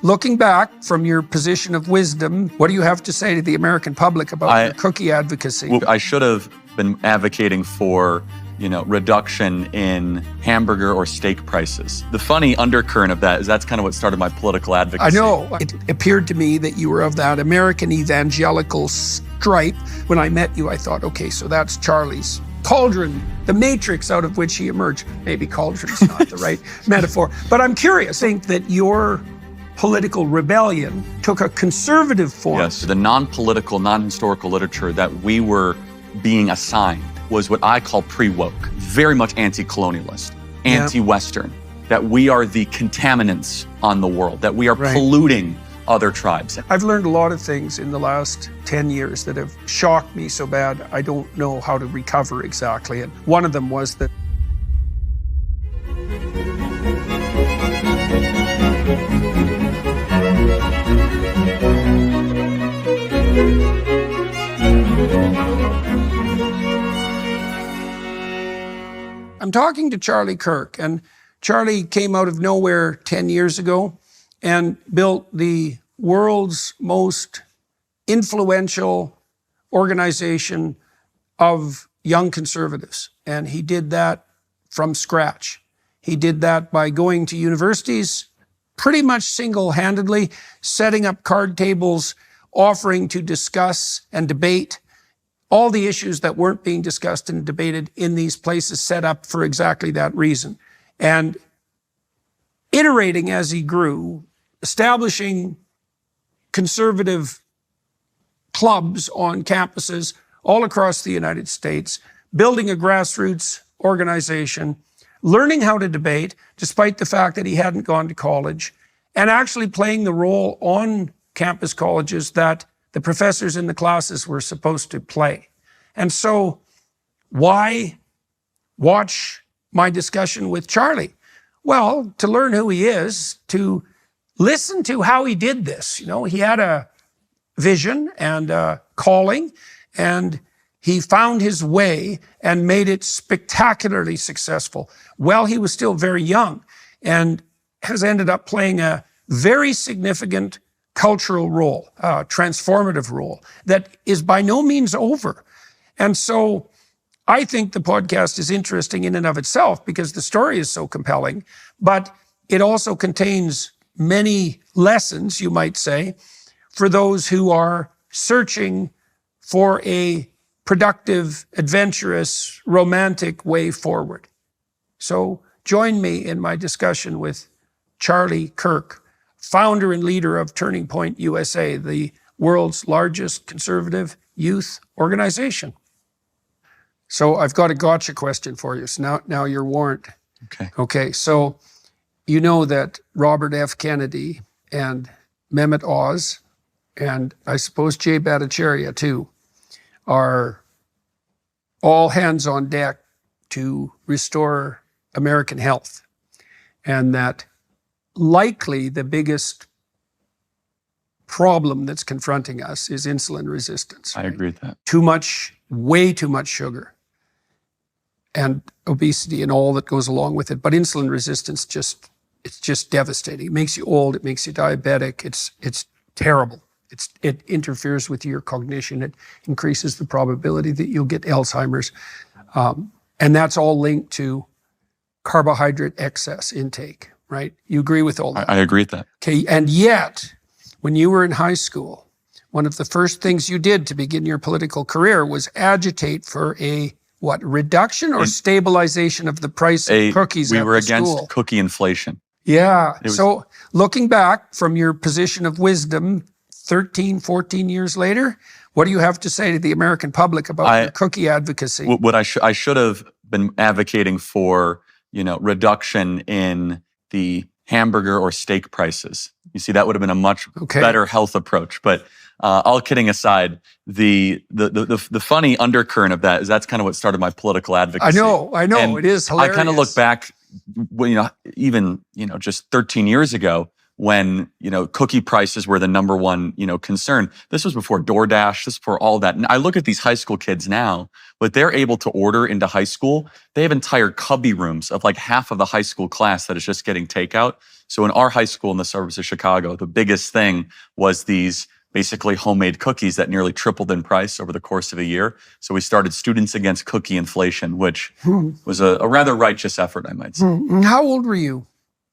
Looking back from your position of wisdom, what do you have to say to the American public about your cookie advocacy? Well, I should have been advocating for, reduction in hamburger or steak prices. The funny undercurrent of that is that's kind of what started my political advocacy. I know. It appeared to me that you were of that American evangelical stripe. When I met you, I thought, okay, so that's Charlie's cauldron, the matrix out of which he emerged. Maybe cauldron's not the right metaphor. But I'm curious, I think that your political rebellion took a conservative form. Yes, the non-political, non-historical literature that we were being assigned was what I call pre-woke, very much anti-colonialist, anti-Western, that we are the contaminants on the world, that we are polluting other tribes. I've learned a lot of things in the last 10 years that have shocked me so bad I don't know how to recover exactly. And one of them was that I'm talking to Charlie Kirk, and Charlie came out of nowhere 10 years ago and built the world's most influential organization of young conservatives. And he did that from scratch. He did that by going to universities pretty much single-handedly, setting up card tables, offering to discuss and debate all the issues that weren't being discussed and debated in these places set up for exactly that reason. And iterating as he grew, establishing conservative clubs on campuses all across the United States, building a grassroots organization, learning how to debate, despite the fact that he hadn't gone to college, and actually playing the role on campus colleges that the professors in the classes were supposed to play. And so, why watch my discussion with Charlie? Well, to learn who he is, to listen to how he did this. He had a vision and a calling, and he found his way and made it spectacularly successful while he was still very young, and has ended up playing a very significant cultural role, a transformative role that is by no means over. And so I think the podcast is interesting in and of itself because the story is so compelling, but it also contains many lessons, you might say, for those who are searching for a productive, adventurous, romantic way forward. So join me in my discussion with Charlie Kirk, founder and leader of Turning Point USA, the world's largest conservative youth organization. So I've got a gotcha question for you. So now you're warned. Okay, so you know that Robert F. Kennedy and Mehmet Oz, and I suppose Jay Bhattacharya too, are all hands on deck to restore American health. And that likely the biggest problem that's confronting us is insulin resistance. I agree with that. Too much, way too much sugar and obesity and all that goes along with it. But insulin resistance it's just devastating. It makes you old, it makes you diabetic, it's terrible. It interferes with your cognition, it increases the probability that you'll get Alzheimer's. And that's all linked to carbohydrate excess intake, right? You agree with all that? I agree with that. Okay, and yet, when you were in high school, one of the first things you did to begin your political career was agitate for a, reduction or stabilization of the price of cookies at the school? We were against cookie inflation. Yeah, so looking back from your position of wisdom 13, 14 years later, what do you have to say to the American public about your cookie advocacy? What I should have been advocating for, reduction in the hamburger or steak prices. You see, that would have been a much better health approach. But all kidding aside, the funny undercurrent of that is that's kind of what started my political advocacy. I know, and it is hilarious. I kind of look back, even just 13 years ago, when, cookie prices were the number one, concern. This was before DoorDash, this was before all that. And I look at these high school kids now, what they're able to order into high school, they have entire cubby rooms of like half of the high school class that is just getting takeout. So in our high school in the suburbs of Chicago, the biggest thing was these basically homemade cookies that nearly tripled in price over the course of a year. So we started Students Against Cookie Inflation, which was a rather righteous effort, I might say. How old were you?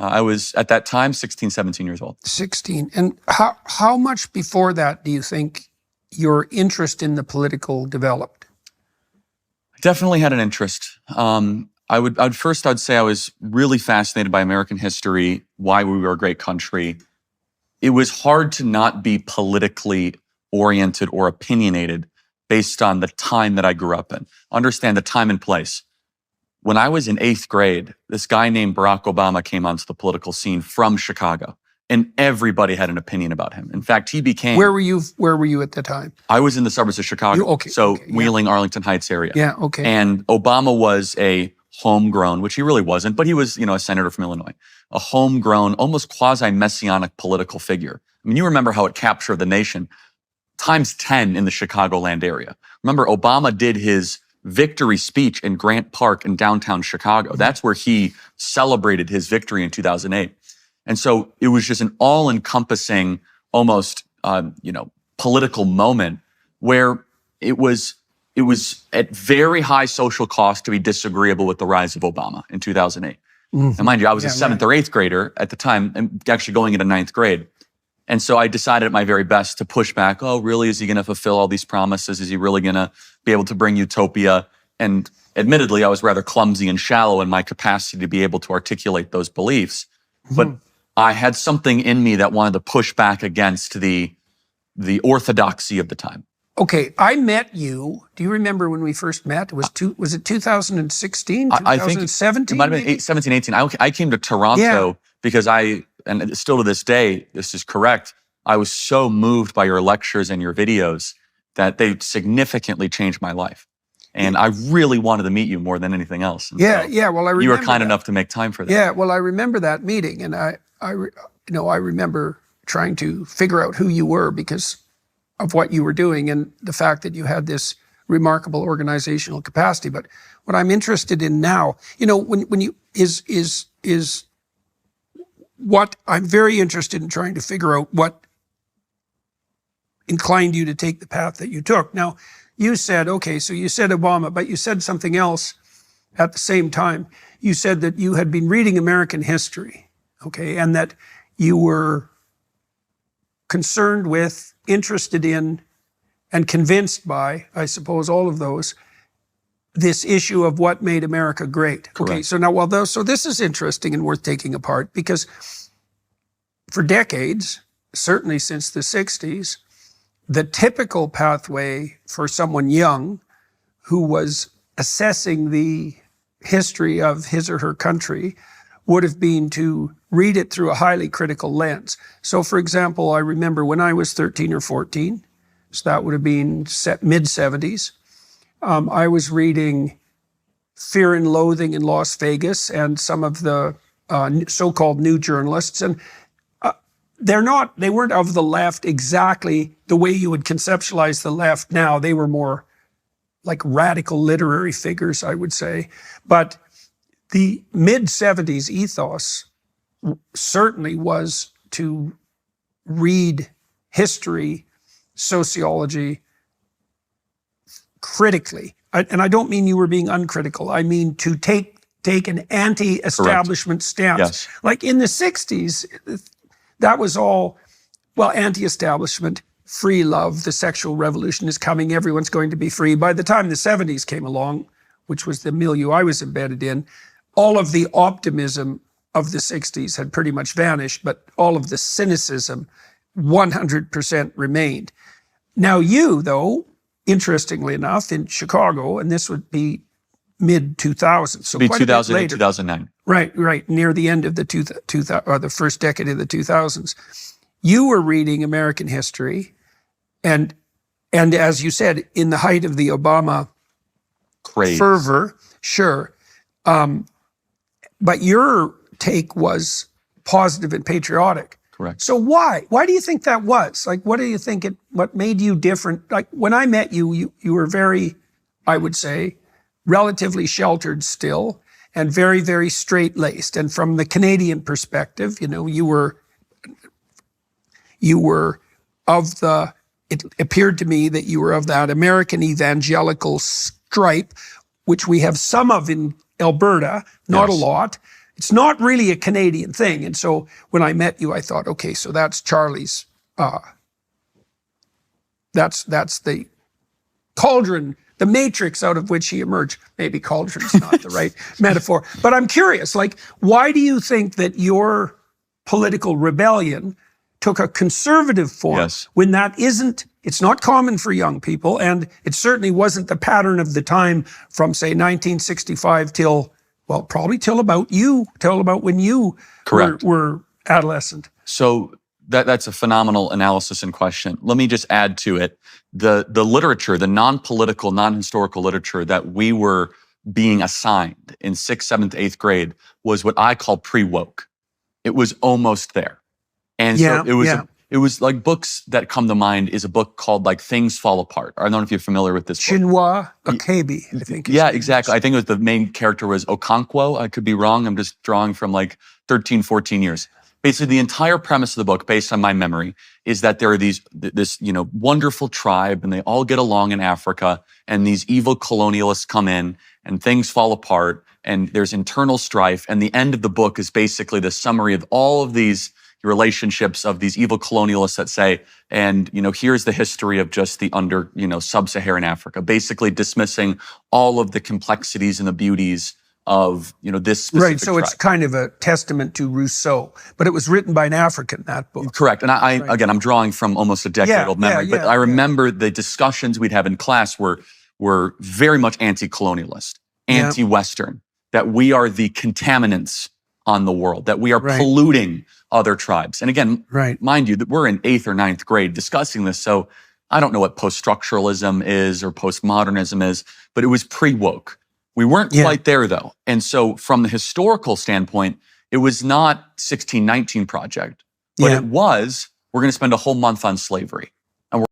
I was, at that time, 16, 17 years old. 16. And how much before that do you think your interest in the political developed? I definitely had an interest. I'd say I was really fascinated by American history, why we were a great country. It was hard to not be politically oriented or opinionated based on the time that I grew up in. Understand the time and place. When I was in 8th grade, this guy named Barack Obama came onto the political scene from Chicago, and everybody had an opinion about him. In fact, he became... Where were you at the time? I was in the suburbs of Chicago. Wheeling, Arlington Heights area. Yeah, okay. And Obama was a homegrown, which he really wasn't, but he was, a senator from Illinois, a homegrown, almost quasi-messianic political figure. I mean, you remember how it captured the nation times 10 in the Chicagoland area. Remember, Obama did his victory speech in Grant Park in downtown Chicago. That's where he celebrated his victory in 2008. And so it was just an all-encompassing, almost, political moment where it was at very high social cost to be disagreeable with the rise of Obama in 2008. And mind you, I was a 7th or 8th grader at the time, and actually going into 9th grade. And so I decided at my very best to push back. Oh, really? Is he going to fulfill all these promises? Is he really going to be able to bring utopia? And admittedly, I was rather clumsy and shallow in my capacity to be able to articulate those beliefs. But I had something in me that wanted to push back against the orthodoxy of the time. Okay, I met you. Do you remember when we first met? Was it 2016, 2017? It might have been 17, 18. I came to Toronto because and still to this day, this is correct, I was so moved by your lectures and your videos that they significantly changed my life. And I really wanted to meet you more than anything else. And well, I remember you were kind enough to make time for that. Yeah, well, I remember that meeting, and I remember trying to figure out who you were because of what you were doing and the fact that you had this remarkable organizational capacity. But what I'm interested in now, when you is what I'm very interested in trying to figure out what inclined you to take the path that you took. Now, you said, okay, so you said Obama, but you said something else at the same time. You said that you had been reading American history, okay, and that you were concerned with, interested in, and convinced by, I suppose, all of those, this issue of what made America great. Correct. Okay, so now, so this is interesting and worth taking apart because for decades, certainly since the 60s, the typical pathway for someone young who was assessing the history of his or her country would have been to read it through a highly critical lens. So, for example, I remember when I was 13 or 14, so that would have been mid-70s, I was reading Fear and Loathing in Las Vegas and some of the so-called new journalists. And they weren't of the left exactly the way you would conceptualize the left now. They were more like radical literary figures, I would say. But the mid-70s ethos certainly was to read history, sociology critically. And I don't mean you were being uncritical. I mean to take an anti-establishment stance. Yes. Like in the 60s, that was all, anti-establishment, free love, the sexual revolution is coming, everyone's going to be free. By the time the 70s came along, which was the milieu I was embedded in, all of the optimism of the 60s had pretty much vanished, but all of the cynicism 100% remained. Now you, though, interestingly enough, in Chicago, and this would be mid-2000s, so quite 2000 a bit later. 2009. Right, near the end of the the first decade of the 2000s. You were reading American history, and as you said, in the height of the Obama craze, fervor, sure. But your take was positive and patriotic. Correct. So why? Why do you think that was? Like, what do you think what made you different? Like, when I met you, you were very, I would say, relatively sheltered still. and very, very straight-laced. And from the Canadian perspective, you were of the, it appeared to me that you were of that American evangelical stripe, which we have some of in Alberta, not a lot. It's not really a Canadian thing. And so when I met you, I thought, okay, so that's Charlie's, that's the cauldron, the matrix out of which he emerged. Maybe cauldron's not the right metaphor. But I'm curious, like, why do you think that your political rebellion took a conservative form when that isn't, it's not common for young people, and it certainly wasn't the pattern of the time from, say, 1965 till, well, probably till about when you were adolescent. So that's a phenomenal analysis and question. Let me just add to it. The literature, the non-political, non-historical literature that we were being assigned in 6th, 7th, 8th grade was what I call pre-woke. It was almost there. And so it was like books that come to mind is a book called like Things Fall Apart. I don't know if you're familiar with this book. Chinua Achebe, I think. Yeah, exactly. I think it was the main character was Okonkwo. I could be wrong. I'm just drawing from like 13, 14 years. Basically, the entire premise of the book, based on my memory, is that there are this wonderful tribe, and they all get along in Africa, and these evil colonialists come in, and things fall apart, and there's internal strife. And the end of the book is basically the summary of all of these relationships of these evil colonialists that say, and here's the history of just the sub-Saharan Africa, basically dismissing all of the complexities and the beauties of this specific right. So tribe. It's kind of a testament to Rousseau, but it was written by an African, that book. Correct. And again, I'm drawing from almost a decade-old memory, but I remember the discussions we'd have in class were very much anti-colonialist, anti-Western, that we are the contaminants on the world, that we are polluting other tribes. And again, mind you, that we're in 8th or 9th grade discussing this, so I don't know what post-structuralism is or postmodernism is, but it was pre-woke. We weren't quite there though. And so from the historical standpoint, it was not 1619 Project, but it was, we're going to spend a whole month on slavery.